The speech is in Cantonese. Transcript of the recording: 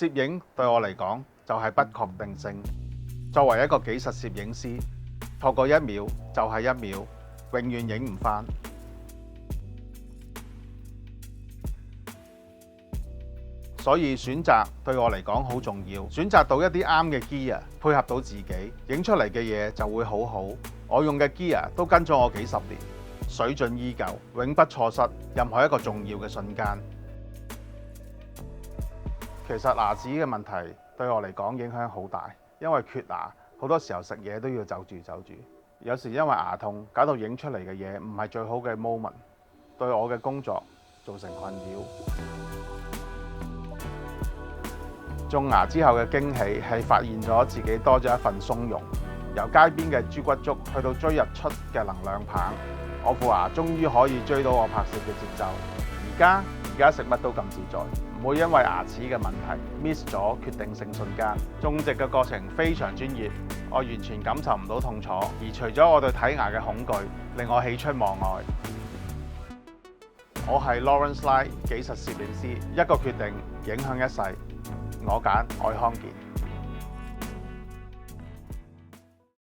攝影對我嚟講就係不確定性。作為一個紀實攝影師，錯過一秒就係一秒，永遠影唔返。所以選擇對我嚟講好重要，選擇到一啲啱嘅 gear，配合到自己，影出嚟嘅嘢就會好好。我用嘅 gear 都跟咗我幾十年，水準依舊，永不錯失任何一個重要嘅瞬間。其實牙齒嘅問題對我嚟講影響好大，因為缺牙，好多時候食嘢都要走住。有時因為牙痛，搞到影出嚟嘅嘢唔係最好嘅 moment， 對我嘅工作造成困擾。種牙之後嘅驚喜係發現咗自己多咗一份鬆容，由街邊嘅豬骨粥去到追日出嘅能量棒，我副牙終於可以追到我拍攝嘅節奏。而家食乜都咁自在，唔會因為牙齒嘅問題 miss 咗決定性瞬間。種植嘅過程非常專業，我完全感受唔到痛楚，而除咗我對睇牙嘅恐懼，令我喜出望外。我係 Lawrence Lai 紀實攝影師，一個決定影響一世。我揀愛康健。